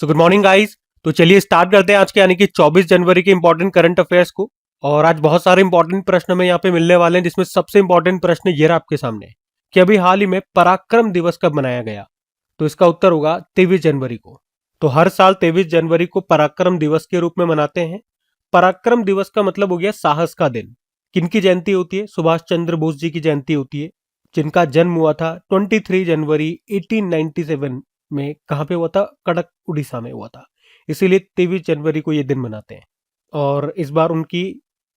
So good morning guys. तो चलिए start करते हैं आज के यानी कि 24 जनवरी के इंपॉर्टेंट करंट अफेयर्स को। और आज बहुत सारे इंपॉर्टेंट प्रश्न हमें यहाँ पे मिलने वाले हैं, जिसमें सबसे इंपॉर्टेंट प्रश्न ये रहा आपके सामने कि अभी हाल ही में पराक्रम दिवस कब मनाया गया। तो इसका उत्तर होगा 23 जनवरी को। तो हर साल 23 जनवरी को पराक्रम दिवस के रूप में मनाते हैं। पराक्रम दिवस का मतलब हो गया साहस का दिन। किनकी जयंती होती है? सुभाष चंद्र बोस जी की जयंती होती है, जिनका जन्म हुआ था 23 जनवरी 1897 में। कहाँ पे हुआ था? कटक उड़ीसा में हुआ था। इसीलिए 23 जनवरी को ये दिन मनाते हैं। और इस बार उनकी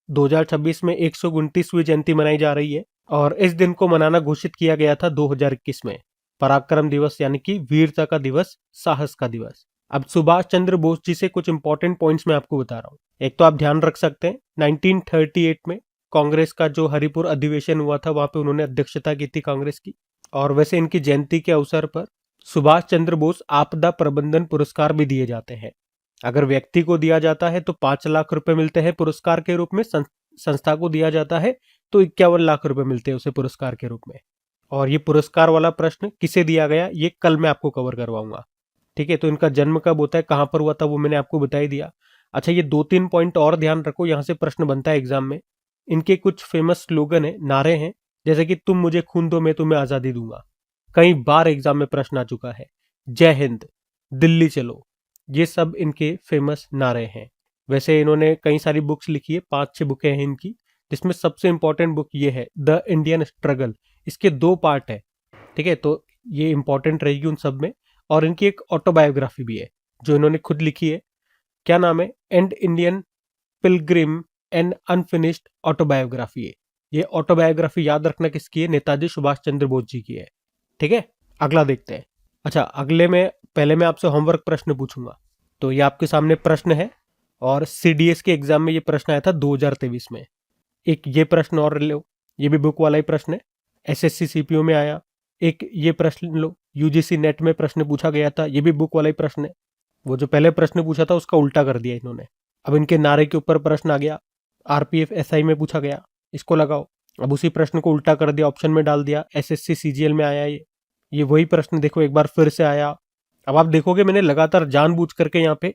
2026 में 129वीं जयंती मनाई जा रही है। और इस दिन को मनाना घोषित किया गया था 2021 में। पराक्रम दिवस यानी कि वीरता का दिवस, साहस का दिवस। अब सुभाष चंद्र बोस जी से कुछ इंपॉर्टेंट पॉइंट्स मैं आपको बता रहा हूँ। एक तो आप ध्यान रख सकते हैं 1938 में कांग्रेस का जो हरिपुर अधिवेशन हुआ था, वहां पे उन्होंने अध्यक्षता की थी कांग्रेस की। और वैसे इनकी जयंती के अवसर पर सुभाष चंद्र बोस आपदा प्रबंधन पुरस्कार भी दिए जाते हैं। अगर व्यक्ति को दिया जाता है तो 5 लाख रुपए मिलते हैं पुरस्कार के रूप में। संस्था को दिया जाता है तो 51 लाख रुपए मिलते हैं उसे पुरस्कार के रूप में। और ये पुरस्कार वाला प्रश्न किसे दिया गया, ये कल मैं आपको कवर करवाऊंगा। ठीक है, तो इनका जन्म कब होता है, कहां पर हुआ था, वो मैंने आपको बता ही दिया। अच्छा, ये 2-3 पॉइंट और ध्यान रखो, यहां से प्रश्न बनता है एग्जाम में। इनके कुछ फेमस स्लोगन है, नारे हैं, जैसे कि तुम मुझे खून दो मैं तुम्हें आजादी दूंगा। कई बार एग्जाम में प्रश्न आ चुका है। जय हिंद, दिल्ली चलो, ये सब इनके फेमस नारे हैं। वैसे इन्होंने कई सारी बुक्स लिखी है, 5-6 बुकें हैं इनकी, जिसमें सबसे इंपॉर्टेंट बुक ये है द इंडियन स्ट्रगल। इसके 2 पार्ट है। ठीक है, तो ये इंपॉर्टेंट रहेगी उन सब में। और इनकी एक ऑटोबायोग्राफी भी है जो इन्होंने खुद लिखी है। क्या नाम है? And Indian Pilgrim and unfinished autobiography है। ये ऑटोबायोग्राफी याद रखना किसकी है? नेताजी सुभाष चंद्र बोस जी की है। ठीक है, अगला देखते हैं। अच्छा, अगले में पहले मैं आपसे होमवर्क प्रश्न पूछूंगा। तो ये आपके सामने प्रश्न है, और सीडीएस के एग्जाम में ये प्रश्न आया था 2023 में। एक ये प्रश्न और लो, ये भी बुक वाला ही प्रश्न है, एसएससी सीपीओ में आया। एक ये प्रश्न लो, यूजीसी नेट में प्रश्न पूछा गया था, ये भी बुक वाला ही प्रश्न है। वो जो पहले प्रश्न पूछा था उसका उल्टा कर दिया इन्होंने। अब इनके नारे के ऊपर प्रश्न आ गया, आरपीएफ एसआई में पूछा गया, इसको लगाओ। अब उसी प्रश्न को उल्टा कर दिया, ऑप्शन में डाल दिया, एसएससी सीजीएल में आया ये वही प्रश्न देखो एक बार फिर से आया। अब आप देखोगे मैंने लगातार जानबूझ करके यहाँ पे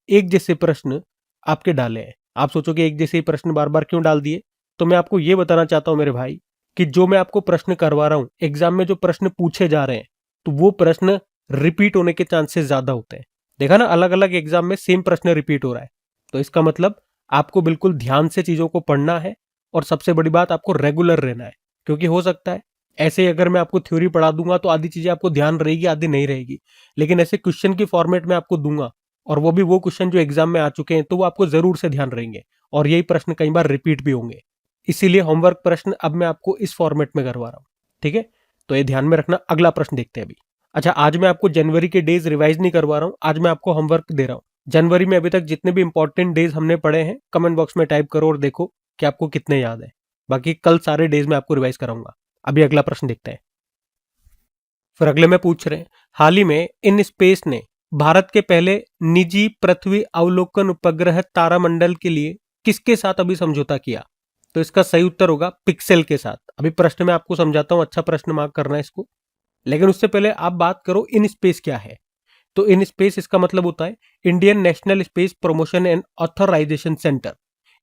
एक जैसे प्रश्न आपके डाले हैं। आप सोचोगे एक जैसे ही प्रश्न बार बार क्यों डाल दिए, तो मैं आपको ये बताना चाहता हूं मेरे भाई कि जो मैं आपको प्रश्न करवा रहा हूं, एग्जाम में जो प्रश्न पूछे जा रहे हैं, तो वो प्रश्न रिपीट होने के चांसेस ज्यादा होते हैं। देखा ना, अलग अलग एग्जाम में सेम प्रश्न रिपीट हो रहा है। तो इसका मतलब आपको बिल्कुल ध्यान से चीजों को पढ़ना है, और सबसे बड़ी बात आपको रेगुलर रहना है। क्योंकि हो सकता है ऐसे ही अगर मैं आपको थ्योरी पढ़ा दूंगा तो आधी चीजें आपको ध्यान रहेगी, आधी नहीं रहेगी। लेकिन ऐसे क्वेश्चन की फॉर्मेट में आपको दूंगा, और वो भी वो क्वेश्चन जो एग्जाम में आ चुके हैं, तो वो आपको जरूर से ध्यान रहेंगे। और यही प्रश्न कई बार रिपीट भी होंगे। इसीलिए होमवर्क प्रश्न अब मैं आपको इस फॉर्मेट में करवा रहा हूं। ठीक है, तो ये ध्यान में रखना। अगला प्रश्न देखते हैं अभी। अच्छा, आज मैं आपको जनवरी के डेज रिवाइज नहीं करवा रहा हूं, आज मैं आपको होमवर्क दे रहा हूं। जनवरी में अभी तक जितने भी इंपॉर्टेंट डेज हमने पढ़े हैं, कमेंट बॉक्स में टाइप करो और देखो कि आपको कितने याद है। बाकी कल सारे डेज में आपको रिवाइज कराऊंगा। अभी अगला प्रश्न देखते हैं। फिर अगले में पूछ रहे हैं, हाल ही में इन स्पेस ने भारत के पहले निजी पृथ्वी अवलोकन उपग्रह तारामंडल के लिए किसके साथ अभी समझौता किया? तो इसका सही उत्तर होगा पिक्सेल के साथ। अभी प्रश्न में आपको समझाता हूं, अच्छा प्रश्न मार्क करना है इसको। लेकिन उससे पहले आप बात करो इन स्पेस क्या है। तो इन स्पेस इसका मतलब होता है Indian national space promotion and authorisation centre.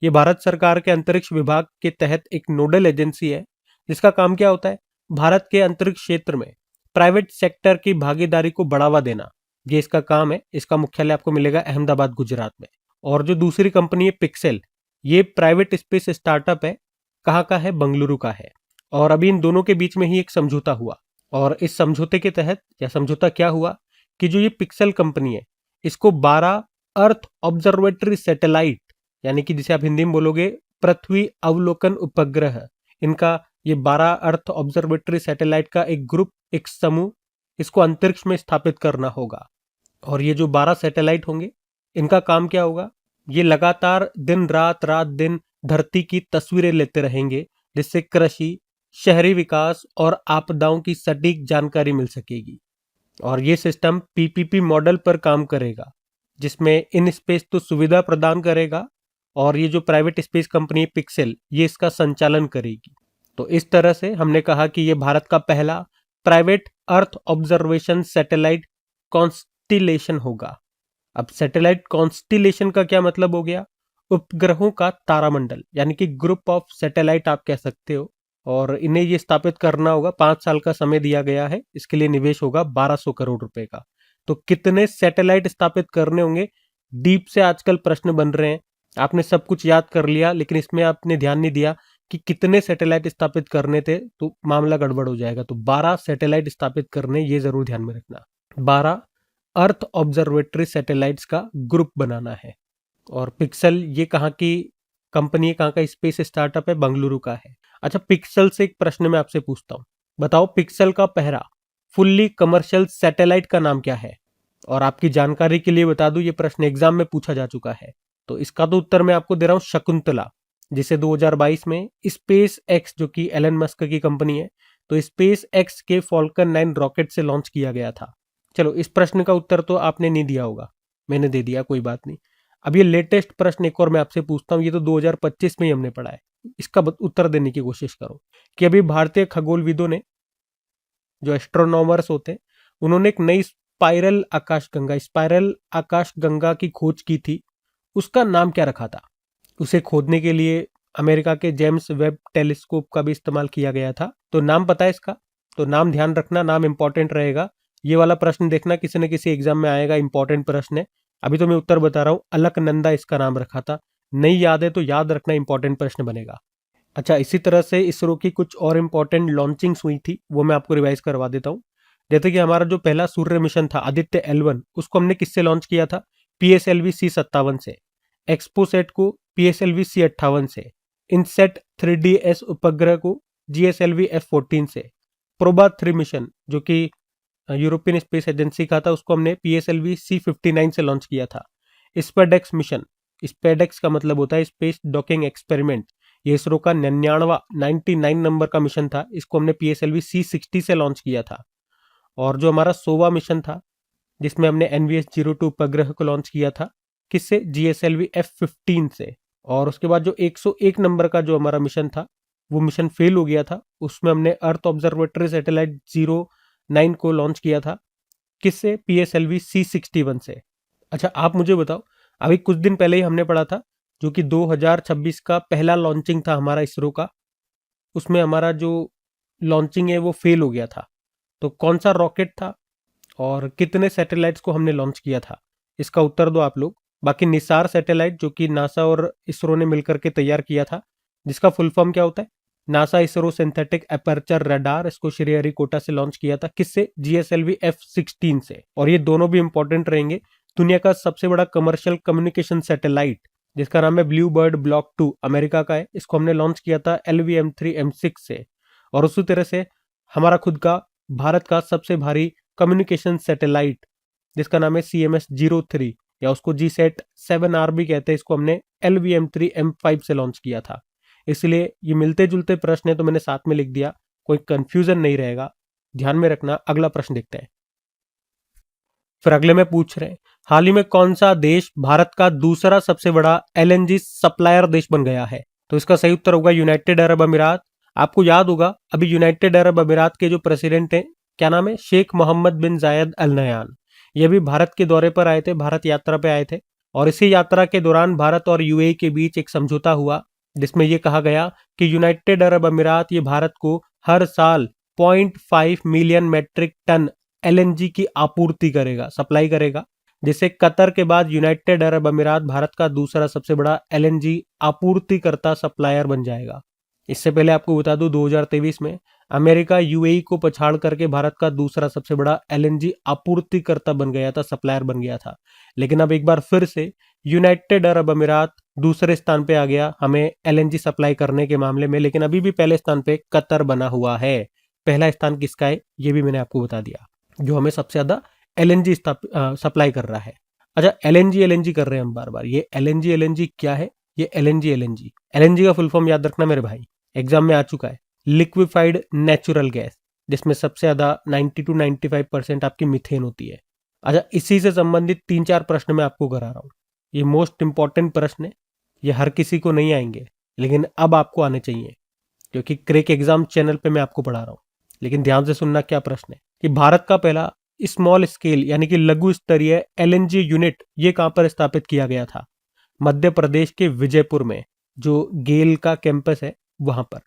ये भारत सरकार के अंतरिक्ष विभाग के तहत एक नोडल एजेंसी है, जिसका काम क्या होता है? भारत के अंतरिक्ष क्षेत्र में प्राइवेट सेक्टर की भागीदारी को बढ़ावा देना, ये इसका काम है। इसका मुख्यालय आपको मिलेगा अहमदाबाद, गुजरात में। और जो दूसरी कंपनी है पिक्सेल, ये प्राइवेट स्पेस स्टार्टअप है। कहाँ का है? बंगलुरु का है। और अभी इन दोनों के बीच में ही एक समझौता हुआ, और इस समझौते के तहत, या समझौता क्या हुआ कि जो ये पिक्सेल कंपनी है, इसको 12 अर्थ ऑब्जर्वेटरी सैटेलाइट, यानी कि जिसे आप हिंदी में बोलोगे पृथ्वी अवलोकन उपग्रह, इनका ये 12 अर्थ ऑब्जर्वेटरी सैटेलाइट का एक ग्रुप, एक समूह, इसको अंतरिक्ष में स्थापित करना होगा। और ये जो 12 सैटेलाइट होंगे, इनका काम क्या होगा? ये लगातार दिन रात रात दिन धरती की तस्वीरें लेते रहेंगे, जिससे कृषि, शहरी विकास और आपदाओं की सटीक जानकारी मिल सकेगी। और ये सिस्टम पीपीपी मॉडल पर काम करेगा, जिसमें इन स्पेस तो सुविधा प्रदान करेगा, और ये जो प्राइवेट स्पेस कंपनी है पिक्सेल, ये इसका संचालन करेगी। तो इस तरह से हमने कहा कि ये भारत का पहला private earth observation satellite constellation होगा। अब सैटेलाइट कॉन्स्टिलेशन का क्या मतलब हो गया? उपग्रहों का तारामंडल, यानी कि ग्रुप ऑफ सैटेलाइट आप कह सकते हो। और इन्हें ये स्थापित करना होगा, 5 साल का समय दिया गया है, इसके लिए निवेश होगा 1200 करोड़ रुपए का। तो कितने सैटेलाइट स्थापित करने होंगे? डीप से आजकल प्रश्न बन रहे हैं। आपने सब कुछ याद कर लिया, लेकिन इसमें आपने ध्यान नहीं दिया कि कितने सैटेलाइट स्थापित करने थे, तो मामला गड़बड़ हो जाएगा। तो 12 सैटेलाइट स्थापित करने, ये जरूर ध्यान में रखना। 12 अर्थ ऑब्जर्वेटरी सैटेलाइट्स का ग्रुप बनाना है। और पिक्सल ये कहाँ की कंपनी है, कहाँ का स्पेस स्टार्टअप है? बंगलुरु का है। अच्छा, पिक्सल से एक प्रश्न मैं आपसे पूछता हूँ, बताओ पिक्सल का पहला फुल्ली कमर्शियल सैटेलाइट का नाम क्या है? और आपकी जानकारी के लिए बता दूं, ये प्रश्न एग्जाम में पूछा जा चुका है। तो इसका तो उत्तर मैं आपको दे रहा हूँ, शकुंतला, जिसे 2022 में स्पेस एक्स, जो कि एलन मस्क की कंपनी है, तो स्पेस एक्स के फॉल्कन 9 रॉकेट से लॉन्च किया गया था। चलो, इस प्रश्न का उत्तर तो आपने नहीं दिया होगा, मैंने दे दिया, कोई बात नहीं। अब ये लेटेस्ट प्रश्न एक और मैं आपसे पूछता हूँ, ये तो 2025 में ही हमने पढ़ा है, इसका उत्तर देने की कोशिश करो कि अभी भारतीय खगोलविदों ने, जो एस्ट्रोनॉमर्स होते हैं, उन्होंने एक नई स्पाइरल आकाश गंगा की खोज की थी। उसका नाम क्या रखा था? उसे खोदने के लिए अमेरिका के जेम्स वेब टेलीस्कोप का भी इस्तेमाल किया गया था। तो नाम पता है इसका? तो नाम ध्यान रखना, नाम इंपॉर्टेंट रहेगा। ये वाला प्रश्न देखना, किसी न किसी एग्जाम में आएगा, इंपॉर्टेंट प्रश्न है। अभी तो मैं उत्तर बता रहा हूँ, अलकनंदा इसका नाम रखा था। नहीं याद है तो याद रखना, इंपॉर्टेंट प्रश्न बनेगा। अच्छा, इसी तरह से इसरो की कुछ और इंपॉर्टेंट लॉन्चिंग्स हुई थी, वो मैं आपको रिवाइज करवा देता हूँ। जैसे कि हमारा जो पहला सूर्य मिशन था, आदित्य L1, उसको हमने किससे लॉन्च किया था? PSLV C57 से। एक्सपोसेट को PSLV C58 से। इनसेट 3DS उपग्रह को GSLV F14 से। प्रोबा 3 मिशन, जो कि यूरोपियन स्पेस एजेंसी का था, उसको हमने PSLV C59 से लॉन्च किया था। स्पेडेक्स मिशन, स्पेडेक्स का मतलब होता है स्पेस डॉकिंग एक्सपेरिमेंट, ये इसरो का 99 नंबर का मिशन था, इसको हमने PSLV C60 से लॉन्च किया था। और जो हमारा सोवा मिशन था, जिसमें हमने NVS-02 उपग्रह को लॉन्च किया था, किससे? GSLV F15 से। और उसके बाद जो 101 नंबर का जो हमारा मिशन था, वो मिशन फेल हो गया था, उसमें हमने अर्थ ऑब्जर्वेटरी सैटेलाइट 09 को लॉन्च किया था, किससे? PSLV C61 से। अच्छा, आप मुझे बताओ, अभी कुछ दिन पहले ही हमने पढ़ा था, जो कि 2026 का पहला लॉन्चिंग था हमारा इसरो का, उसमें हमारा जो लॉन्चिंग है वो फेल हो गया था। तो कौन सा रॉकेट था और कितने सैटेलाइट्स को हमने लॉन्च किया था? इसका उत्तर दो आप लोग। बाकी निसार सैटेलाइट, जो कि नासा और इसरो ने मिलकर के तैयार किया था, जिसका फुल फॉर्म क्या होता है? NASA ISRO synthetic aperture radar, इसको श्रीहरिकोटा से लॉन्च किया था, किससे? GSLV F16 से। और ये दोनों भी इंपॉर्टेंट रहेंगे। दुनिया का सबसे बड़ा कमर्शियल कम्युनिकेशन सैटेलाइट, जिसका नाम है ब्लू बर्ड ब्लॉक 2, अमेरिका का है, इसको हमने लॉन्च किया था LVM-3 M6 से। और उसी तरह से हमारा खुद का भारत का सबसे भारी कम्युनिकेशन सैटेलाइट, जिसका नाम है CMS-03, या उसको GSAT-7R भी कहते हैं, इसको हमने LVM-3M5 से लॉन्च किया था। इसलिए ये मिलते जुलते प्रश्न है, तो मैंने साथ में लिख दिया, कोई कंफ्यूजन नहीं रहेगा, ध्यान में रखना। अगला प्रश्न देखते हैं। फिर अगले में पूछ रहे हैं, हाल ही में कौन सा देश भारत का दूसरा सबसे बड़ा LNG सप्लायर देश बन गया है? तो इसका सही उत्तर होगा यूनाइटेड अरब अमीरात। आपको याद होगा, अभी यूनाइटेड अरब अमीरात के जो प्रेसिडेंट हैं, क्या नाम है? शेख मोहम्मद बिन जायद अल नयान। ये भी भारत के दौरे पर आए थे, भारत यात्रा पे आए थे। और इसी यात्रा के दौरान भारत और UAE के बीच एक समझौता हुआ, जिसमें यह कहा गया कि यूनाइटेड अरब अमीरात ये भारत को हर साल 0.5 मिलियन मेट्रिक टन LNG की आपूर्ति करेगा, सप्लाई करेगा, जिससे कतर के बाद यूनाइटेड अरब अमीरात भारत का दूसरा सबसे बड़ा LNG आपूर्तिकर्ता सप्लायर बन जाएगा। इससे पहले आपको बता दूं, 2023 में अमेरिका UAE को पछाड़ करके भारत का दूसरा सबसे बड़ा LNG आपूर्तिकर्ता बन गया था, सप्लायर बन गया था। लेकिन अब एक बार फिर से यूनाइटेड अरब अमीरात दूसरे स्थान पे आ गया हमें LNG सप्लाई करने के मामले में, लेकिन अभी भी पहले स्थान पे कतर बना हुआ है। पहला स्थान किसका है, ये भी मैंने आपको बता दिया, जो हमें सबसे ज्यादा LNG सप्लाई कर रहा है। अच्छा, LNG कर रहे हैं हम बार बार, ये LNG क्या है? ये LNG का फुल फॉर्म याद रखना मेरे भाई, एग्जाम में आ चुका है। लिक्विफाइड नेचुरल गैस, जिसमें सबसे ज्यादा 90 to 95% आपकी मीथेन होती है। अच्छा, इसी से संबंधित 3-4 प्रश्न मैं आपको करा रहा हूँ। ये मोस्ट इंपॉर्टेंट प्रश्न है, ये हर किसी को नहीं आएंगे, लेकिन अब आपको आने चाहिए, क्योंकि क्रैक एग्जाम चैनल पे मैं आपको पढ़ा रहा हूँ। लेकिन ध्यान से सुनना क्या प्रश्न है, कि भारत का पहला स्मॉल स्केल यानी कि लघु स्तरीय एलएनजी यूनिट ये कहां पर स्थापित किया गया था? मध्य प्रदेश के विजयपुर में, जो गेल का कैंपस है वहां पर।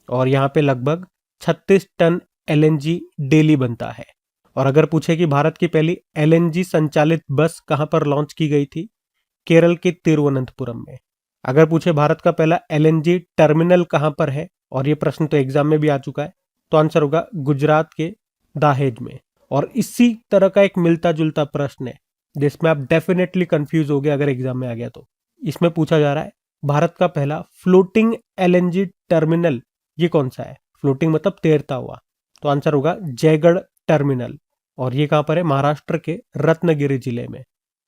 और यहाँ पे लगभग 36 टन एलएनजी डेली बनता है। और अगर पूछे कि भारत की पहली एलएनजी संचालित बस कहां पर लॉन्च की गई थी? केरल के तिरुवनंतपुरम में। अगर पूछे भारत का पहला एलएनजी टर्मिनल कहां पर है, और ये प्रश्न तो एग्जाम में भी आ चुका है, तो आंसर होगा गुजरात के दाहेज में। और इसी तरह का एक मिलता जुलता प्रश्न है जिसमें आप डेफिनेटली कंफ्यूज हो गए अगर एग्जाम में आ गया तो। इसमें पूछा जा रहा है भारत का पहला फ्लोटिंग एलएनजी टर्मिनल ये कौन सा है? फ्लोटिंग मतलब तैरता हुआ, तो आंसर होगा जयगढ़ टर्मिनल। और ये कहां पर है? महाराष्ट्र के रत्नागिरी जिले में।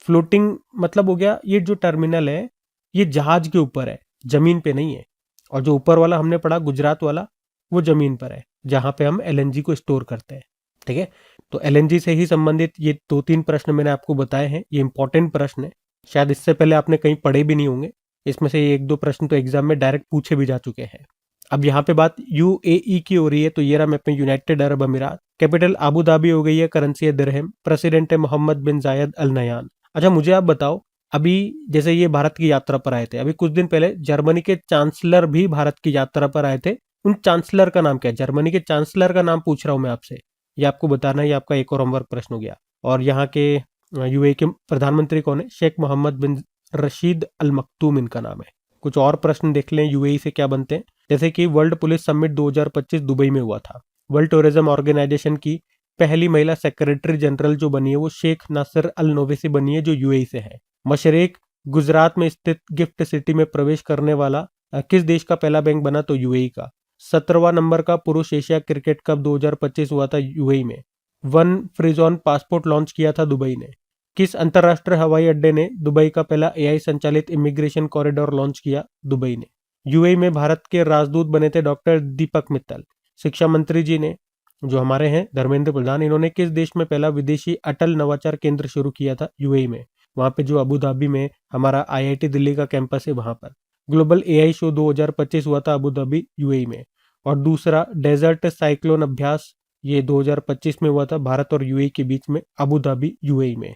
फ्लोटिंग मतलब हो गया ये जो टर्मिनल है ये जहाज के ऊपर है, जमीन पे नहीं है। और जो ऊपर वाला हमने पढ़ा गुजरात वाला, वो जमीन पर है जहां पे हम एलएनजी को स्टोर करते हैं। ठीक है, तो एलएनजी से ही संबंधित ये 2-3 प्रश्न मैंने आपको बताए हैं, ये इंपॉर्टेंट प्रश्न है। शायद इससे पहले आपने कहीं पढ़े भी नहीं होंगे। इसमें से 1-2 प्रश्न तो एग्जाम में डायरेक्ट पूछे भी जा चुके हैं। अब यहाँ पे बात यूएई की हो रही है, तो ये रहा मैं अपने यूनाइटेड अरब अमीरात। कैपिटल आबू धाबी हो गई है, करेंसी है दिरहम, प्रेसिडेंट है मोहम्मद बिन जायद अल नयान। अच्छा मुझे आप बताओ, अभी जैसे ये भारत की यात्रा पर आए थे, अभी कुछ दिन पहले जर्मनी के चांसलर भी भारत की यात्रा पर आए थे। उन चांसलर का नाम क्या है? जर्मनी के चांसलर का नाम पूछ रहा हूं मैं आपसे, ये आपको बताना है। ये आपका एक और होमवर्क प्रश्न हो गया। और यहाँ के यूएई के प्रधानमंत्री कौन है? शेख मोहम्मद बिन रशीद अल मखतूम इनका नाम है। कुछ और प्रश्न देख लें यूएई से क्या बनते हैं। जैसे कि वर्ल्ड पुलिस समिट 2025 दुबई में हुआ था। वर्ल्ड टूरिज्म ऑर्गेनाइजेशन की पहली महिला सेक्रेटरी जनरल जो बनी है वो शेख नासिर अल नोवेसी बनी है, जो यूएई से है। मशरेक गुजरात में स्थित गिफ्ट सिटी में प्रवेश करने वाला किस देश का पहला बैंक बना? तो यूएई का। 17वां नंबर का पुरुष एशिया क्रिकेट कप 2025 हुआ था यूएई में। वन फ्रीजॉन पासपोर्ट लॉन्च किया था दुबई ने। किस अंतरराष्ट्रीय हवाई अड्डे ने दुबई का पहला एआई संचालित इमिग्रेशन कॉरिडोर लॉन्च किया? दुबई ने। यूएई में भारत के राजदूत बने थे डॉक्टर दीपक मित्तल। शिक्षा मंत्री जी ने, जो हमारे हैं धर्मेंद्र प्रधान, इन्होंने किस देश में पहला विदेशी अटल नवाचार केंद्र शुरू किया था? यूएई में। वहां पे जो अबू धाबी में हमारा आईआईटी दिल्ली का कैंपस है वहां पर। ग्लोबल एआई शो 2025 हुआ था अबू धाबी यूएई में। और दूसरा डेजर्ट साइक्लोन अभ्यास ये 2025 में हुआ था भारत और यूएई के बीच में, अबू धाबी यूएई में।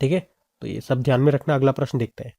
ठीक है, तो ये सब ध्यान में रखना। अगला प्रश्न देखते हैं।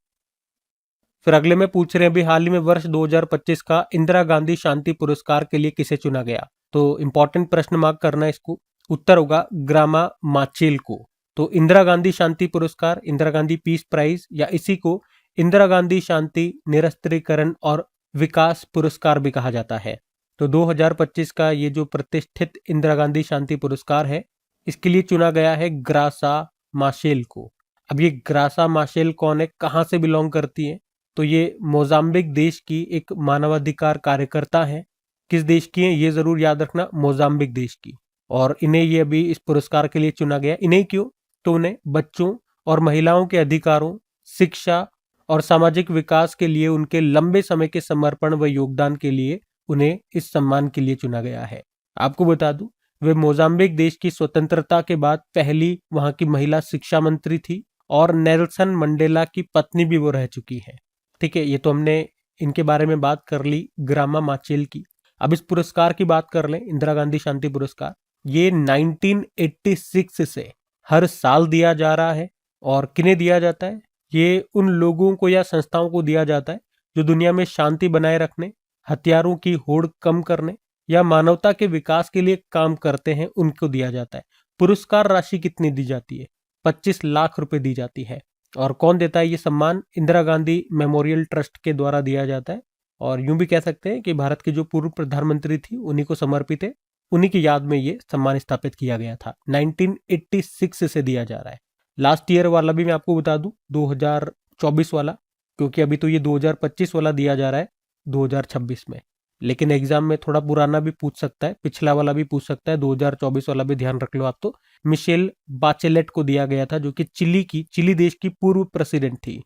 फिर अगले में पूछ रहे हैं अभी हाल ही में वर्ष 2025 का इंदिरा गांधी शांति पुरस्कार के लिए किसे चुना गया? तो इंपॉर्टेंट प्रश्न मार्क करना इसको। उत्तर होगा ग्रामा माचेल को। तो इंदिरा गांधी शांति पुरस्कार, इंदिरा गांधी पीस प्राइज, या इसी को इंदिरा गांधी शांति निरस्त्रीकरण और विकास पुरस्कार भी कहा जाता है। तो 2025 का ये जो प्रतिष्ठित इंदिरा गांधी शांति पुरस्कार है, इसके लिए चुना गया है ग्रासा माशेल को। अब ये ग्रासा माशेल कौन है, कहां से बिलोंग करती है? तो ये मोजाम्बिक देश की एक मानवाधिकार कार्यकर्ता है। किस देश की है ये जरूर याद रखना, मोजाम्बिक देश की। और इन्हें ये अभी इस पुरस्कार के लिए चुना गया। इन्हें क्यों? तो उन्हें बच्चों और महिलाओं के अधिकारों, शिक्षा और सामाजिक विकास के लिए उनके लंबे समय के समर्पण व योगदान के लिए उन्हें इस सम्मान के लिए चुना गया है। आपको बता दूं, वे मोजाम्बिक देश की स्वतंत्रता के बाद पहली वहां की महिला शिक्षा मंत्री थी और नेल्सन मंडेला की पत्नी भी वो रह चुकी है। ठीक है, ये तो हमने इनके बारे में बात कर ली, ग्रामा माचेल की। अब इस पुरस्कार की बात कर लें, इंदिरा गांधी शांति पुरस्कार। ये 1986 से हर साल दिया जा रहा है। और किन्हें दिया जाता है? ये उन लोगों को या संस्थाओं को दिया जाता है जो दुनिया में शांति बनाए रखने, हथियारों की होड़ कम करने या मानवता के विकास के लिए काम करते हैं, उनको दिया जाता है। पुरस्कार राशि कितनी दी जाती है? 25 लाख रुपए दी जाती है। और कौन देता है ये सम्मान? इंदिरा गांधी मेमोरियल ट्रस्ट के द्वारा दिया जाता है। और यूं भी कह सकते हैं कि भारत की जो पूर्व प्रधानमंत्री थी उन्हीं को समर्पित है, उन्हीं की याद में ये सम्मान स्थापित किया गया था। 1986 से दिया जा रहा है। लास्ट ईयर वाला भी मैं आपको बता दूं, 2024 वाला, क्योंकि अभी तो ये 2025 वाला दिया जा रहा है 2026 में। लेकिन एग्जाम में थोड़ा पुराना भी पूछ सकता है, पिछला वाला भी पूछ सकता है, 2024 वाला भी ध्यान रख लो आप। तो मिशेल बाचेलेट को दिया गया था, जो कि चिली देश की पूर्व प्रेसिडेंट थी।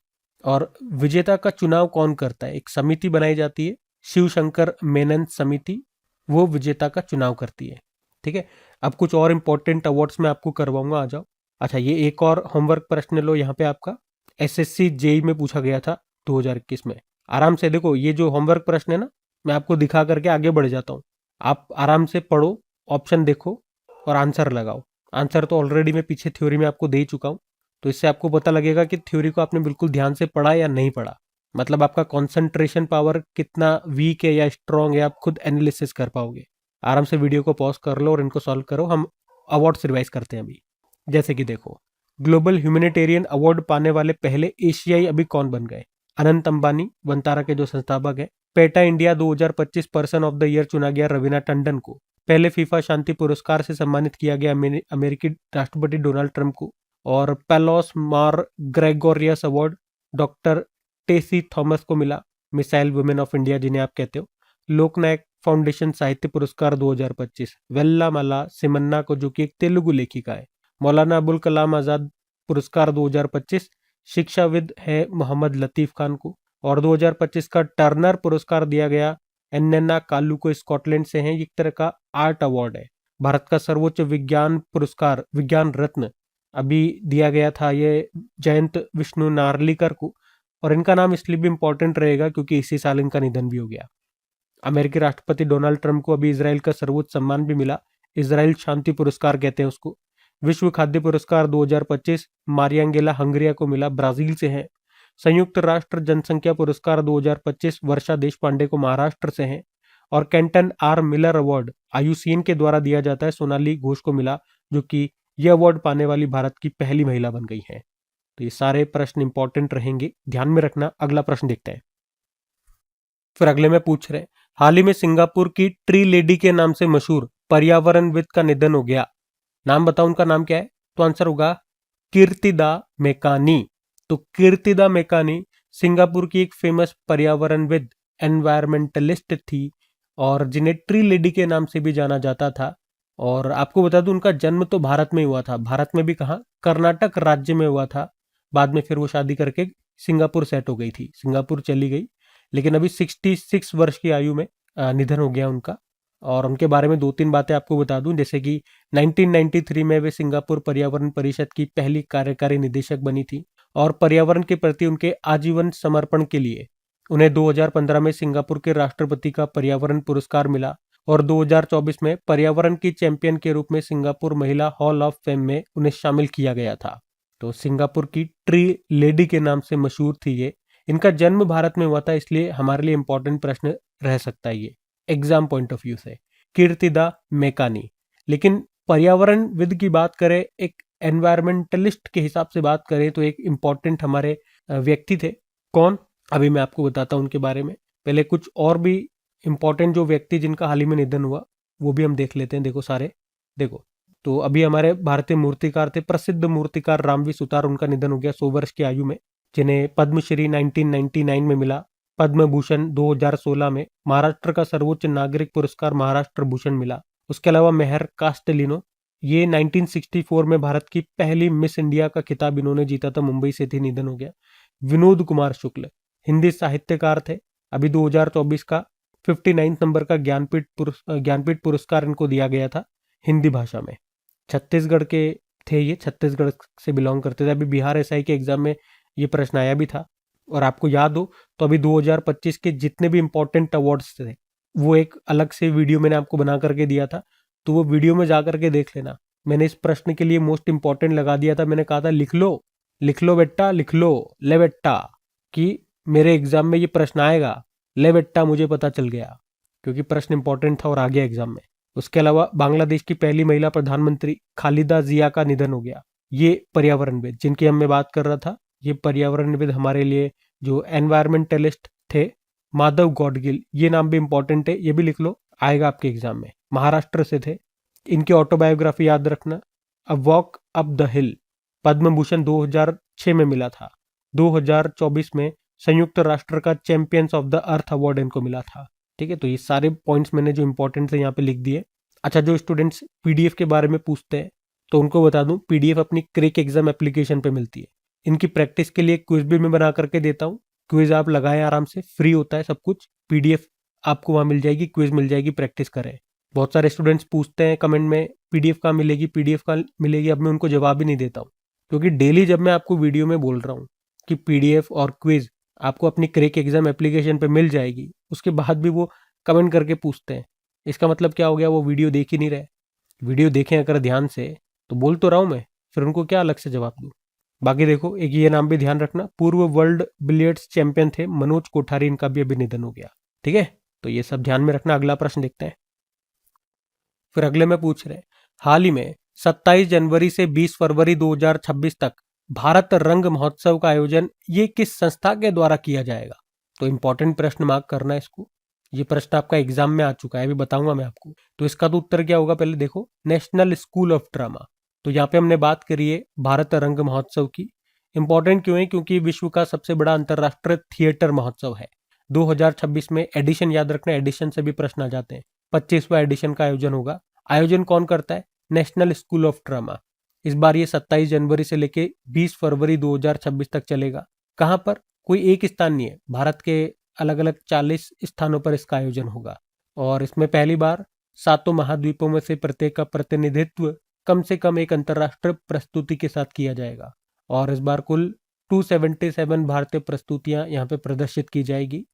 और विजेता का चुनाव कौन करता है? एक समिति बनाई जाती है, शिव शंकर मेनन समिति, वो विजेता का चुनाव करती है। ठीक है, अब कुछ और इंपॉर्टेंट अवार्ड्स मैं आपको करवाऊंगा, आ जाओ। अच्छा, ये एक और होमवर्क प्रश्न लो यहाँ पे आपका, एसएससी जेई में पूछा गया था 2021 में। आराम से देखो, ये जो होमवर्क प्रश्न है ना, मैं आपको दिखा करके आगे बढ़ जाता हूँ। आप आराम से पढ़ो, ऑप्शन देखो और आंसर लगाओ। आंसर तो ऑलरेडी मैं पीछे थ्योरी में आपको दे ही चुका हूं, तो इससे आपको पता लगेगा कि थ्योरी को आपने बिल्कुल ध्यान से पढ़ा या नहीं पढ़ा, मतलब आपका कंसंट्रेशन पावर कितना वीक है या स्ट्रांग है, आप खुद एनालिसिस कर पाओगे। आराम से वीडियो को पॉज कर लो और इनको सॉल्व करो। हम अवार्ड्स रिवाइज करते हैं अभी। जैसे कि देखो, ग्लोबल ह्यूमैनिटेरियन अवार्ड पाने वाले पहले एशियाई अभी कौन बन गए? अनंत अंबानी, वंतारा के जो संस्थापक है। PETA India 2025 person of the year चुना गया रवीना टंडन को। पहले फीफा शांति पुरस्कार से सम्मानित किया गया अमेरिकी राष्ट्रपति डोनाल्ड ट्रंप को। और पेलोस मार ग्रेगोरियस अवार्ड डॉक्टर टेसी थॉमस को मिला, मिसाइल वुमेन ऑफ इंडिया जिन्हें आप कहते हो। लोकनायक फाउंडेशन साहित्य पुरस्कार 2025 वेल्लामला सिमन्ना को, जो कि एक तेलुगु लेखिका है। मौलाना अबुल कलाम आजाद पुरस्कार 2025 शिक्षाविद है मोहम्मद लतीफ खान को। और 2025 का टर्नर पुरस्कार दिया गया एन्नेना कालू को, स्कॉटलैंड से हैं। एक तरह का आर्ट अवार्ड है। भारत का सर्वोच्च विज्ञान पुरस्कार विज्ञान रत्न अभी दिया गया था ये जयंत विष्णु नार्लिकर को, और इनका नाम इसलिए भी इंपॉर्टेंट रहेगा क्योंकि इसी साल इनका निधन भी हो गया। अमेरिकी राष्ट्रपति डोनाल्ड ट्रंप को अभी इसराइल का सर्वोच्च सम्मान भी मिला, इसराइल शांति पुरस्कार कहते हैं उसको। विश्व खाद्य पुरस्कार 2025 मारियांगेला हंगरिया को मिला, ब्राजील से है। संयुक्त राष्ट्र जनसंख्या पुरस्कार 2025 वर्षा देश पांडे को, महाराष्ट्र से हैं। और Kenton R Miller award IUCN के द्वारा दिया जाता है, सोनाली घोष को मिला, जो कि यह अवार्ड पाने वाली भारत की पहली महिला बन गई है। तो ये सारे प्रश्न इंपॉर्टेंट रहेंगे, ध्यान में रखना। अगला प्रश्न देखते हैं। फिर अगले में पूछ रहे, हाल ही में सिंगापुर की ट्री लेडी के नाम से मशहूर पर्यावरणविद का निधन हो गया। नाम बताओ, उनका नाम क्या है? तो आंसर होगा कीर्तिदा मेकानी। तो कीर्तिदा मेकानी सिंगापुर की एक फेमस पर्यावरणविद एनवायरमेंटलिस्ट थी, और जिन्हें ट्री लेडी के नाम से भी जाना जाता था। और आपको बता दूं, उनका जन्म तो भारत में हुआ था। भारत में भी कहाँ? कर्नाटक राज्य में हुआ था। बाद में फिर वो शादी करके सिंगापुर सेट हो गई थी, सिंगापुर चली गई। लेकिन अभी 66 वर्ष की आयु में निधन हो गया उनका। और उनके बारे में दो तीन बातें आपको बता दूं, जैसे कि 1993 में वे सिंगापुर पर्यावरण परिषद की पहली कार्यकारी निदेशक बनी थी, और पर्यावरण के प्रति उनके आजीवन समर्पण के लिए उन्हें 2015 में सिंगापुर के राष्ट्रपति का पर्यावरण पुरस्कार मिला। और 2024 में पर्यावरण की चैंपियन के रूप में सिंगापुर महिला हॉल ऑफ फेम में उन्हें शामिल किया गया था। तो सिंगापुर की ट्री लेडी के नाम से मशहूर थी ये। इनका जन्म भारत में हुआ था, इसलिए हमारे लिए इंपॉर्टेंट प्रश्न रह सकता है ये एग्जाम पॉइंट ऑफ व्यू से, कीर्तिदा मेकानी। लेकिन पर्यावरण विद की बात करें, एक एनवायरमेंटलिस्ट के हिसाब से बात करें, तो एक इंपॉर्टेंट हमारे व्यक्ति थे। कौन? अभी मैं आपको बताता हूं उनके बारे में। पहले कुछ और भी इंपॉर्टेंट जो व्यक्ति जिनका हाल ही में निधन हुआ वो भी हम देख लेते हैं। देखो सारे, देखो तो अभी हमारे भारतीय मूर्तिकार थे, प्रसिद्ध मूर्तिकार रामवी सुतार, उनका निधन हो गया 100 वर्ष की आयु में, जिन्हें पद्मश्री 1999 में मिला, पद्म भूषण 2016 में, महाराष्ट्र का सर्वोच्च नागरिक पुरस्कार महाराष्ट्र भूषण मिला। उसके अलावा मेहर कास्टेलिनो, ये 1964 में भारत की पहली मिस इंडिया का खिताब इन्होंने जीता था, मुंबई से थी, निधन हो गया। विनोद कुमार शुक्ल हिंदी साहित्यकार थे, अभी 2024 का 59 नंबर का ज्ञानपीठ पुरस्कार इनको दिया गया था हिंदी भाषा में। छत्तीसगढ़ के थे ये, छत्तीसगढ़ से बिलोंग करते थे। अभी बिहार एसआई के एग्जाम में ये प्रश्न आया भी था। और आपको याद हो तो अभी 2025 के जितने भी इंपॉर्टेंट अवार्ड्स थे वो एक अलग से वीडियो मैंने आपको बना करके दिया था, तो वो वीडियो में जा करके देख लेना। मैंने इस प्रश्न के लिए मोस्ट इंपॉर्टेंट लगा दिया था, मैंने कहा था लिख लो बेटा, लिख लो, ले बेटा, कि मेरे एग्जाम में ये प्रश्न आएगा। ले बेटा, मुझे पता चल गया, क्योंकि प्रश्न इंपॉर्टेंट था और आ गया एग्जाम में। उसके अलावा बांग्लादेश की पहली महिला प्रधानमंत्री खालिदा जिया का निधन हो गया। ये पर्यावरणविद जिनकी हम मैं बात कर रहा था, ये पर्यावरणविद हमारे लिए जो एनवायरमेंटलिस्ट थे, माधव गॉडगिल, ये नाम भी इंपॉर्टेंट है, ये भी लिख लो, आएगा आपके एग्जाम में। महाराष्ट्र से थे। इनकी ऑटोबायोग्राफी याद रखना, a walk up the hill, Padma Bhushan 2006 में मिला था। 2024 में संयुक्त राष्ट्र का champions of the earth award इनको मिला था। ठीक है, तो ये सारे पॉइंट्स मैंने जो इंपॉर्टेंट थे यहाँ पे लिख दिए। अच्छा, जो स्टूडेंट्स पीडीएफ के बारे में पूछते हैं तो उनको बता दूं, पीडीएफ अपनी क्रेक एग्जाम एप्लीकेशन पे मिलती है। इनकी प्रैक्टिस के लिए क्विज भी मैं बना करके देता हूँ। क्विज आप लगाएं आराम से, फ्री होता है सब कुछ। पीडीएफ आपको वहां मिल जाएगी, क्विज मिल जाएगी, प्रैक्टिस करें। बहुत सारे स्टूडेंट्स पूछते हैं कमेंट में पीडीएफ कहाँ मिलेगी, पीडीएफ कहाँ मिलेगी। अब मैं उनको जवाब ही नहीं देता हूँ, क्योंकि डेली जब मैं आपको वीडियो में बोल रहा हूँ कि पीडीएफ और क्विज आपको अपनी क्रेक एग्जाम एप्लीकेशन पे मिल जाएगी, उसके बाद भी वो कमेंट करके पूछते हैं, इसका मतलब क्या हो गया? वो वीडियो देख ही नहीं रहे। वीडियो देखें अगर ध्यान से तो बोल तो रहा हूं मैं, फिर उनको क्या अलग से जवाब दूं। बाकी देखो, एक ये नाम भी ध्यान रखना, पूर्व वर्ल्ड बिलियर्ड्स चैंपियन थे मनोज कोठारी, इनका भी अभी निधन हो गया। ठीक है, तो ये सब ध्यान में रखना। अगला प्रश्न देखते हैं। फिर अगले में पूछ रहे हैं, हाल ही में 27 जनवरी से 20 फरवरी 2026 तक भारत रंग महोत्सव का आयोजन ये किस संस्था के द्वारा किया जाएगा? तो इंपॉर्टेंट प्रश्न मार्क करना है इसको। ये प्रश्न आपका एग्जाम में आ चुका है, अभी बताऊंगा मैं आपको। तो इसका तो उत्तर क्या होगा, पहले देखो, नेशनल स्कूल ऑफ ड्रामा। तो यहाँ पे हमने बात करी है भारत रंग महोत्सव की। इंपॉर्टेंट क्यों है? क्योंकि विश्व का सबसे बड़ा अंतरराष्ट्रीय थिएटर महोत्सव है। 2026 में एडिशन याद रखना, एडिशन से भी प्रश्न आ जाते हैं। 25वां एडिशन का आयोजन होगा। आयोजन कौन करता है? National school of drama. इस बार ये 27 जनवरी से लेके 20 फरवरी 2026 तक चलेगा। कहां पर? कोई एक स्थान नहीं है, भारत के अलग अलग 40 स्थानों पर इसका आयोजन होगा। और इसमें पहली बार 7 महाद्वीपों में से प्रत्येक का प्रतिनिधित्व कम से कम एक अंतरराष्ट्रीय प्रस्तुति के साथ किया जाएगा। और इस बार कुल 277 भारतीय प्रस्तुतियां यहाँ पे प्रदर्शित की जाएगी।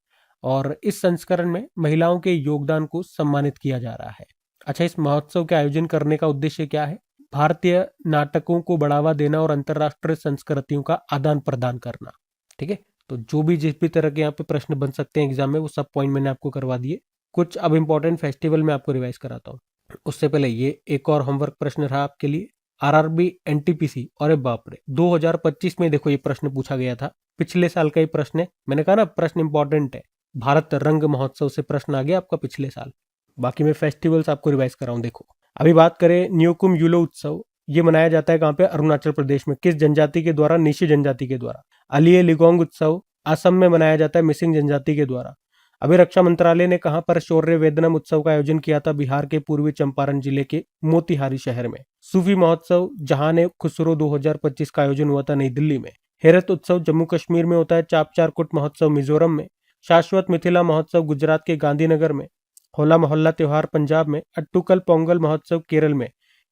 और इस संस्करण में महिलाओं के योगदान को सम्मानित किया जा रहा है। अच्छा, इस महोत्सव के आयोजन करने का उद्देश्य क्या है? भारतीय नाटकों को बढ़ावा देना और अंतरराष्ट्रीय संस्कृतियों का आदान प्रदान करना। ठीक है, तो जो भी जिस भी तरह के यहाँ पे प्रश्न बन सकते हैं एग्जाम में, वो सब पॉइंट मैंने आपको करवा दिए। कुछ अब इंपॉर्टेंट फेस्टिवल में आपको रिवाइज कराता हूँ। उससे पहले ये एक और होमवर्क प्रश्न रहा आपके लिए, आरआरबी एनटीपीसी। और बाप रे, 2025 में देखो ये प्रश्न पूछा गया था, पिछले साल का ही प्रश्न है। मैंने कहा ना प्रश्न इंपॉर्टेंट है। भारत रंग महोत्सव से प्रश्न आ गया आपका पिछले साल। बाकी मैं फेस्टिवल्स आपको रिवाइज कराऊं। देखो, अभी बात करें न्योकुम यूलो उत्सव, ये मनाया जाता है कहाँ पे? अरुणाचल प्रदेश में। किस जनजाति के द्वारा? निशी जनजाति के द्वारा। अलिये लिगोंग उत्सव असम में मनाया जाता है मिसिंग जनजाति के द्वारा। अभी रक्षा मंत्रालय ने कहां पर शौर्य वेदनम उत्सव का आयोजन किया था? बिहार के पूर्वी चंपारण जिले के मोतिहारी शहर में। सूफी महोत्सव जहान ए खुसरो 2025 का आयोजन हुआ था नई दिल्ली में। हेरत उत्सव जम्मू कश्मीर में होता है। चापचारकुट महोत्सव मिजोरम में। शाश्वत मिथिला महोत्सव गुजरात के गांधीनगर में। होला मोहल्ला त्योहार पंजाब में। अट्टुकल पोंगल महोत्सव केरल में।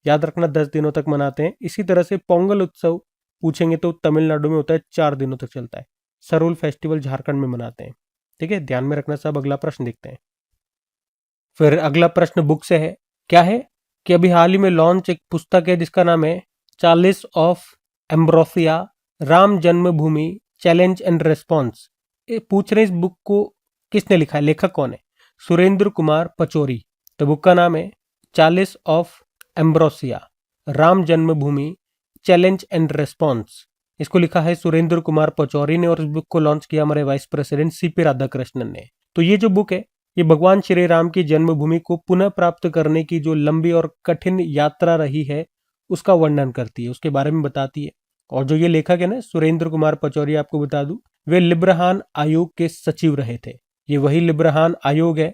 याद रखना 10 दिनों तक मनाते हैं। इसी तरह से पोंगल उत्सव पूछेंगे तो तमिलनाडु में होता है, 4 दिनों तक चलता है। सरूल फेस्टिवल झारखंड में मनाते हैं। ठीक है, ध्यान में रखना सब। अगला प्रश्न देखते हैं। फिर अगला प्रश्न बुक से है। क्या है कि अभी हाल ही में लॉन्च एक पुस्तक है जिसका नाम है Charles of ambrosia, Ram Janmabhoomi challenge and response. पूछ रहे इस बुक को किसने लिखा है, लेखक कौन है? सुरेंद्र कुमार पचौरी। तो बुक का नाम है Charles of ambrosia, Ram Janmabhoomi challenge and response. इसको लिखा है सुरेंद्र कुमार पचौरी ने और इस बुक को लॉन्च किया हमारे वाइस प्रेसिडेंट सीपी राधाकृष्णन ने। तो ये जो बुक है, ये भगवान श्री राम की जन्मभूमि को पुनः प्राप्त करने की जो लंबी और कठिन यात्रा रही है उसका वर्णन करती है, उसके बारे में बताती है। और जो ये लेखक है ना सुरेंद्र कुमार पचौरी, आपको बता दूं, वे लिब्रहान आयोग के सचिव रहे थे। ये वही लिब्रहान आयोग है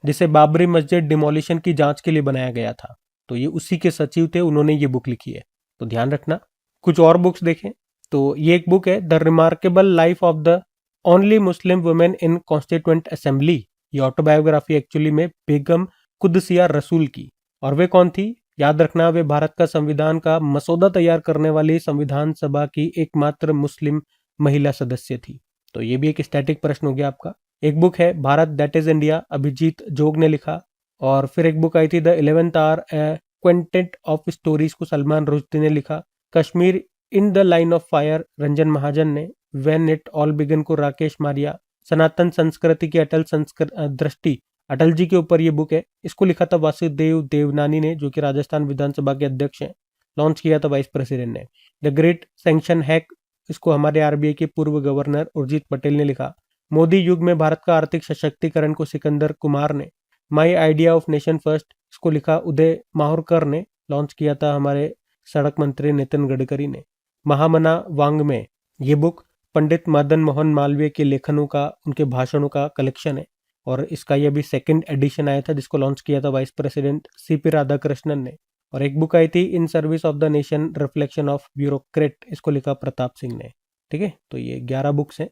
जिसे बाबरी मस्जिद डिमोलिशन की जांच के लिए बनाया गया था। तो ये उसी के सचिव थे, उन्होंने ये बुक लिखी है, तो ध्यान रखना। कुछ और बुक्स देखें तो ये एक बुक है the remarkable life of the only Muslim women in constituent assembly. ये ऑटोबायोग्राफी एक्चुअली में बेगम कुदसिया रसूल की। और वे कौन थी? याद रखना, वे भारत का संविधान का मसौदा तैयार करने वाली संविधान सभा की एकमात्र मुस्लिम महिला सदस्य थी। तो ये भी एक स्टैटिक प्रश्न हो गया आपका। एक बुक है Bharat that is India, Abhijit Jog ने लिखा। और फिर एक बुक आई थी the 11th hour quintet of stories को सलमान रुश्दी ने लिखा। Kashmir in the line of fire Ranjan Mahajan ने। व्हेन इट ऑल बिगन को राकेश मारिया। सनातन संस्कृति की अटल दृष्टि, अटल जी के ऊपर ये बुक है। इसको लिखा था वासुदेव देवनानी ने, जो कि राजस्थान विधानसभा के अध्यक्ष हैं। लॉन्च किया था वाइस प्रेसिडेंट ने। द ग्रेट सैंक्शन हैक, इसको हमारे आरबीआई के पूर्व गवर्नर उर्जित पटेल ने लिखा। मोदी युग में भारत का आर्थिक सशक्तिकरण को सिकंदर कुमार ने। My idea of nation first, इसको लिखा उदय माहुरकर ने। लॉन्च किया था हमारे सड़क मंत्री नितिन गडकरी ने। महामना वांग्मय, ये बुक पंडित मदन मोहन मालवीय के लेखनों का, उनके भाषणों का कलेक्शन है। और इसका ये भी 2nd एडिशन आया था जिसको लॉन्च किया था वाइस प्रेसिडेंट सीपी राधाकृष्णन ने। और एक बुक आई थी in service of the nation reflection of bureaucrat, इसको लिखा प्रताप सिंह ने। ठीक है, तो ये 11 बुक्स हैं,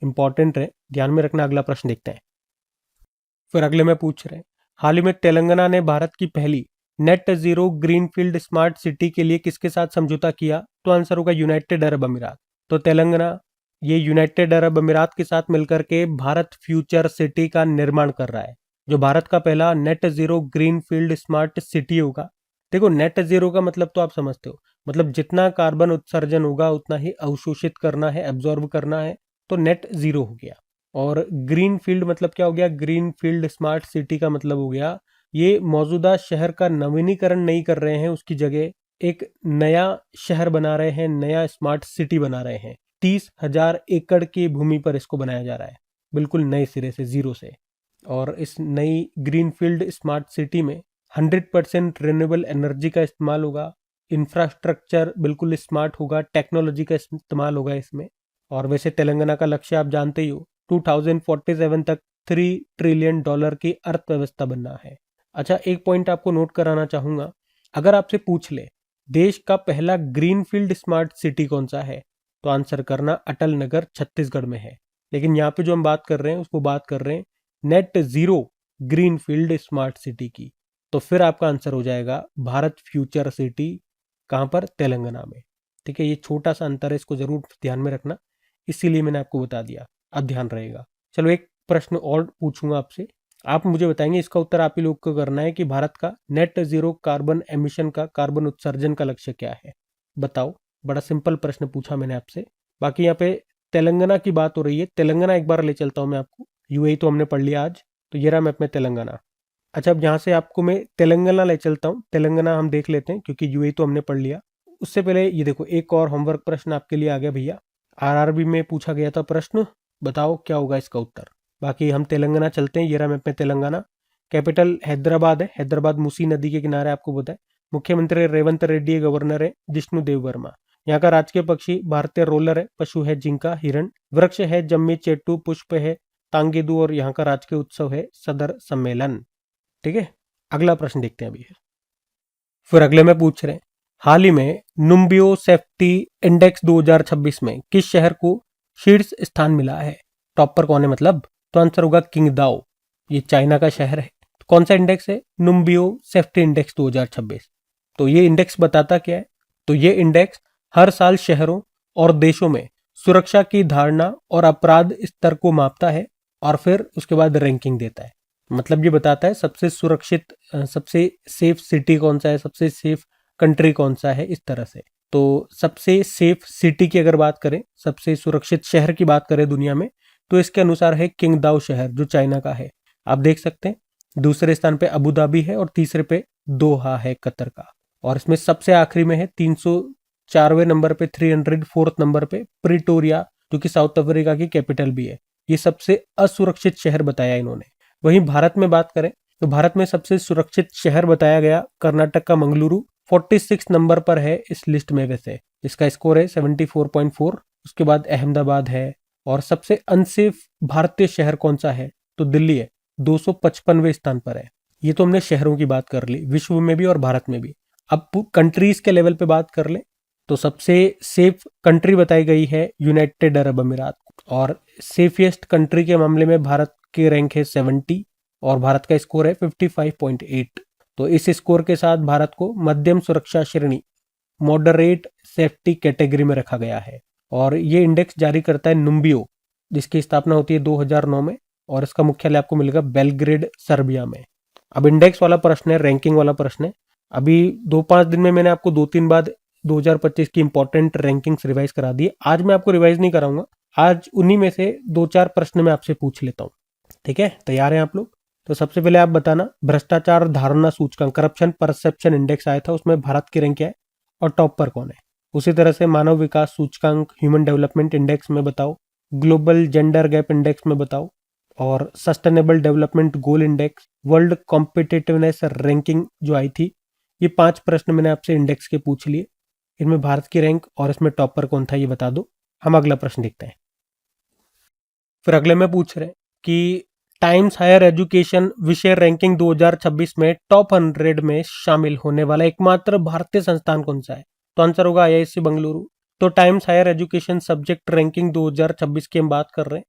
इंपॉर्टेंट है, ध्यान में रखना। अगला प्रश्न देखते हैं। फिर अगले में पूछ रहे हैं, हाल ही में तेलंगाना ने भारत की पहली net zero greenfield smart city के लिए किसके साथ समझौता किया? तो आंसर होगा यूनाइटेड अरब अमीरात। तो तेलंगाना ये यूनाइटेड अरब अमीरात के साथ मिलकर के भारत फ्यूचर सिटी का निर्माण कर रहा है, जो भारत का पहला net zero greenfield smart city होगा। देखो नेट जीरो का मतलब तो आप समझते हो, मतलब जितना कार्बन उत्सर्जन होगा उतना ही अवशोषित करना है, एब्जॉर्ब करना है, तो नेट जीरो हो गया। और ग्रीन फील्ड मतलब क्या हो गया, ग्रीन फील्ड स्मार्ट सिटी का मतलब हो गया ये मौजूदा शहर का नवीनीकरण नहीं कर रहे हैं, उसकी जगह एक नया शहर बना रहे हैं, नया स्मार्ट सिटी बना रहे हैं। 30,000 एकड़ की भूमि पर इसको बनाया जा रहा है, बिल्कुल नए सिरे से, जीरो से। और इस नई ग्रीनफील्ड स्मार्ट सिटी में 100% रिन्यूएबल एनर्जी का इस्तेमाल होगा, इंफ्रास्ट्रक्चर बिल्कुल स्मार्ट होगा, टेक्नोलॉजी का इस्तेमाल होगा इसमें। और वैसे तेलंगाना का लक्ष्य आप जानते ही हो, 2047 तक $3 ट्रिलियन की अर्थव्यवस्था बनना है। अच्छा, एक पॉइंट आपको नोट कराना चाहूंगा, अगर आपसे पूछ ले देश का पहला ग्रीनफील्ड स्मार्ट सिटी कौन सा है, तो आंसर करना अटल नगर छत्तीसगढ़ में है। लेकिन यहाँ पे जो हम बात कर रहे हैं उसको बात कर रहे हैं net zero greenfield smart city की। तो फिर आपका आंसर हो जाएगा भारत फ्यूचर सिटी, कहाँ पर, तेलंगाना में। ठीक है, ये छोटा सा अंतर है, इसको जरूर ध्यान में रखना, इसीलिए मैंने आपको बता दिया, अब ध्यान रहेगा। चलो एक प्रश्न और पूछूंगा आपसे, आप मुझे बताएंगे, इसका उत्तर आप ही लोग को करना है कि भारत का नेट जीरो कार्बन एमिशन का, कार्बन उत्सर्जन का लक्ष्य क्या है, बताओ। बड़ा सिंपल प्रश्न पूछा मैंने आपसे। बाकी यहाँ पे तेलंगाना की बात हो रही है, तेलंगाना एक बार ले चलता हूँ मैं आपको। यूएई तो हमने पढ़ लिया आज, तो ये रहा मैप में तेलंगाना। अच्छा, अब यहाँ से आपको मैं तेलंगाना ले चलता हूँ, तेलंगाना हम देख लेते हैं क्योंकि यूएई तो हमने पढ़ लिया। उससे पहले ये देखो, एक और होमवर्क प्रश्न आपके लिए आ गया भैया, आरआरबी में पूछा गया था प्रश्न, बताओ क्या होगा इसका उत्तर। बाकी हम तेलंगाना चलते हैं, ये रहा मैप में तेलंगाना। कैपिटल हैदराबाद है, हैदराबाद मूसी नदी के किनारे, आपको पता है। मुख्यमंत्री रेवंत रेड्डी है, गवर्नर है जिष्णु देव वर्मा। यहाँ का राजकीय पक्षी भारतीय रोलर है, पशु है जिंका, हिरण। वृक्ष है जम्मी चेट्टू, पुष्प है तांगेदू, और यहाँ का राजकीय उत्सव है सदर सम्मेलन। ठीक है, अगला प्रश्न देखते हैं अभी। फिर अगले में पूछ रहे हैं, हाल ही में नुम्बियो सेफ्टी इंडेक्स 2026 में किस शहर को शीर्ष स्थान मिला है, टॉप पर कौन है मतलब, तो आंसर होगा किंगदाओ, ये चाइना का शहर है। तो कौन सा इंडेक्स है, नुम्बियो सेफ्टी इंडेक्स 2026। तो ये इंडेक्स बताता क्या है, तो ये इंडेक्स हर साल शहरों और देशों में सुरक्षा की धारणा और अपराध स्तर को मापता है, और फिर उसके बाद रैंकिंग देता है। मतलब ये बताता है सबसे सुरक्षित, सबसे सेफ सिटी कौन सा है, सबसे सेफ कंट्री कौन सा है, इस तरह से। तो सबसे सेफ सिटी की अगर बात करें, सबसे सुरक्षित शहर की बात करें दुनिया में, तो इसके अनुसार है किंगदाओ शहर, जो चाइना का है। आप देख सकते हैं दूसरे स्थान पे अबू धाबी है, और तीसरे पे दोहा है कतर का। और इसमें सबसे आखिरी में है 304वें नंबर पे, 304th नंबर पे प्रिटोरिया, जो कि साउथ अफ्रीका की कैपिटल भी है। ये सबसे असुरक्षित शहर बताया इन्होंने। वहीं भारत में बात करें तो भारत में सबसे सुरक्षित शहर बताया गया कर्नाटक का मंगलुरु, 46 नंबर पर है इस लिस्ट में, वैसे इसका स्कोर है 74.4। उसके बाद अहमदाबाद है। और सबसे अनसेफ भारतीय शहर कौन सा है, तो दिल्ली है, 255वें स्थान पर है। ये तो हमने शहरों की बात कर ली, विश्व में भी और भारत में भी। अब कंट्रीज के लेवल पे बात कर ले, तो सबसे सेफ कंट्री बताई गई है यूनाइटेड अरब अमीरात, और सेफेस्ट कंट्री के मामले में भारत की रैंक है 70, और भारत का स्कोर है 55.8। तो इस स्कोर के साथ भारत को मध्यम सुरक्षा श्रेणी, मॉडरेट सेफ्टी कैटेगरी में रखा गया है। और ये इंडेक्स जारी करता है नुम्बियो, जिसकी स्थापना होती है 2009 में, और इसका मुख्यालय आपको मिलेगा बेलग्रेड, सर्बिया में। अब इंडेक्स वाला प्रश्न है, रैंकिंग वाला प्रश्न है। अभी 2-5 दिन में मैंने आपको 2-3 बार 2025 की इंपॉर्टेंट रैंकिंग्स रिवाइज करा दी। आज मैं आपको रिवाइज नहीं कराऊंगा, आज उन्हीं में से 2-4 प्रश्न मैं आपसे पूछ लेता हूँ। ठीक है, तैयार हैं आप लोग? तो सबसे पहले आप बताना, भ्रष्टाचार धारणा सूचकांक, करप्शन परसेप्शन इंडेक्स आया था, उसमें भारत की रैंक क्या है और टॉप पर कौन है। उसी तरह से मानव विकास सूचकांक, ह्यूमन डेवलपमेंट इंडेक्स में बताओ, ग्लोबल जेंडर गैप इंडेक्स में बताओ, और sustainable development goal index, world competitiveness ranking जो आई थी। ये 5 प्रश्न मैंने आपसे इंडेक्स के पूछ लिए, इनमें भारत की रैंक और इसमें टॉप पर कौन था ये बता दो। हम अगला प्रश्न देखते हैं। फिर अगले में पूछ रहे हैं कि टाइम्स हायर एजुकेशन विषय रैंकिंग 2026 में टॉप 100 में शामिल होने वाला एकमात्र भारतीय संस्थान कौन सा है, तो आंसर होगा आईआईएससी बेंगलुरु। तो Times higher education subject ranking 2026 की हम बात कर रहे हैं,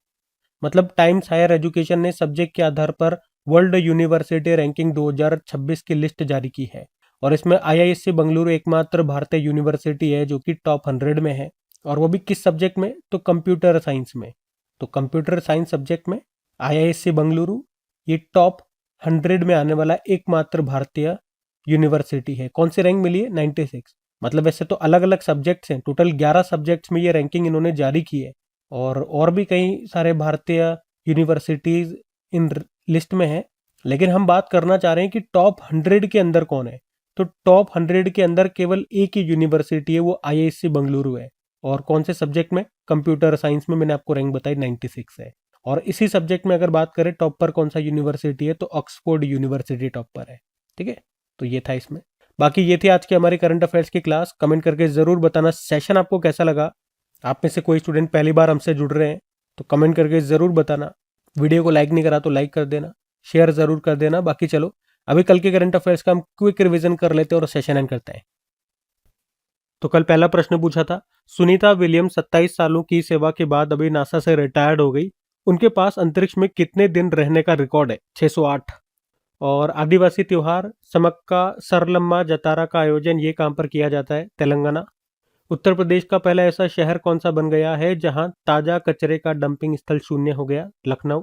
मतलब टाइम्स हायर एजुकेशन ने सब्जेक्ट के आधार पर वर्ल्ड यूनिवर्सिटी रैंकिंग 2026 की लिस्ट जारी की है, और इसमें आईआईएससी बेंगलुरु एकमात्र भारतीय यूनिवर्सिटी है जो कि टॉप 100 में है। और वो भी किस सब्जेक्ट में, तो कंप्यूटर साइंस में। तो कंप्यूटर साइंस सब्जेक्ट में आईआईएससी बेंगलुरु ये टॉप 100 में आने वाला एकमात्र भारतीय यूनिवर्सिटी है। कौन सी रैंक मिली है? 96। मतलब वैसे तो अलग अलग सब्जेक्ट्स हैं, टोटल 11 सब्जेक्ट्स में ये रैंकिंग इन्होंने जारी की है, और भी कई सारे भारतीय यूनिवर्सिटीज इन लिस्ट में है। लेकिन हम बात करना चाह रहे हैं कि टॉप 100 के अंदर कौन है। तो टॉप 100 के अंदर केवल एक ही यूनिवर्सिटी है, वो IISc बेंगलुरु है। और कौन से सब्जेक्ट में? कंप्यूटर साइंस में। मैंने आपको रैंक बताई 96 है। और इसी सब्जेक्ट में अगर बात करें टॉप पर कौन सा यूनिवर्सिटी है, तो ऑक्सफोर्ड यूनिवर्सिटी टॉप पर है। ठीक है, तो ये था इसमें। बाकी ये थी आज की हमारी करंट अफेयर्स की क्लास। कमेंट करके जरूर बताना सेशन आपको कैसा लगा। आप में से कोई स्टूडेंट पहली बार हमसे जुड़ रहे हैं तो कमेंट करके जरूर बताना। वीडियो को लाइक नहीं करा तो लाइक कर देना, शेयर जरूर कर देना। बाकी चलो अभी कल के करंट अफेयर्स का हम क्विक रिवीजन कर लेते हैं और सेशन एंड करते हैं। तो कल पहला प्रश्न पूछा था, सुनीता विलियम्स 27 सालों की सेवा के बाद अभी नासा से रिटायर्ड हो गई, उनके पास अंतरिक्ष में कितने दिन रहने का रिकॉर्ड है? 608। और आदिवासी त्योहार समक्का सरलम्मा जतारा का आयोजन ये कहां पर किया जाता है? तेलंगाना। उत्तर प्रदेश का पहला ऐसा शहर कौन सा बन गया है जहां ताजा कचरे का डंपिंग स्थल शून्य हो गया? लखनऊ।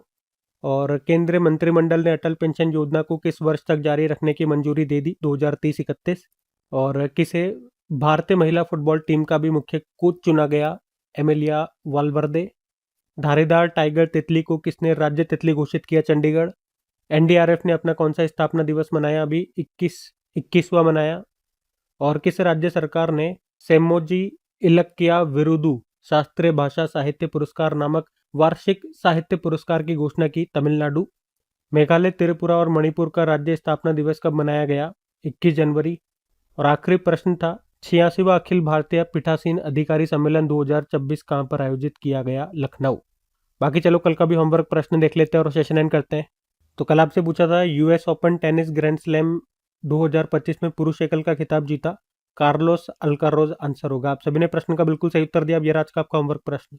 और केंद्रीय मंत्रिमंडल ने अटल पेंशन योजना को किस वर्ष तक जारी रखने की मंजूरी दे दी? 2030-31। और किसे भारतीय महिला फुटबॉल टीम का भी मुख्य कोच चुना गया? एमिलिया वालवर्दे। धारीदार टाइगर तितली को किसने राज्य तितली घोषित किया? चंडीगढ़। NDRF ने अपना कौन सा स्थापना दिवस मनाया? अभी 21वां मनाया। और किस राज्य सरकार ने सेमोजी इलक्किया विरुदु शास्त्रीय भाषा साहित्य पुरस्कार नामक वार्षिक साहित्य पुरस्कार की घोषणा की? तमिलनाडु। मेघालय, त्रिपुरा और मणिपुर का राज्य स्थापना दिवस कब मनाया गया? 21 जनवरी। और आखिरी प्रश्न था, 86वां अखिल भारतीय पीठासीन अधिकारी सम्मेलन 2026 कहाँ पर आयोजित किया गया? लखनऊ। बाकी चलो कल का भी होमवर्क प्रश्न देख लेते हैं और सेशन एंड करते हैं। तो कल आपसे पूछा था, US open tennis grand slam 2025 में पुरुष एकल का खिताब जीता कार्लोस अल्कारोज। आंसर होगा। आप सभी ने प्रश्न का बिल्कुल सही उत्तर दिया। अब ये आज का आपका होमवर्क प्रश्न।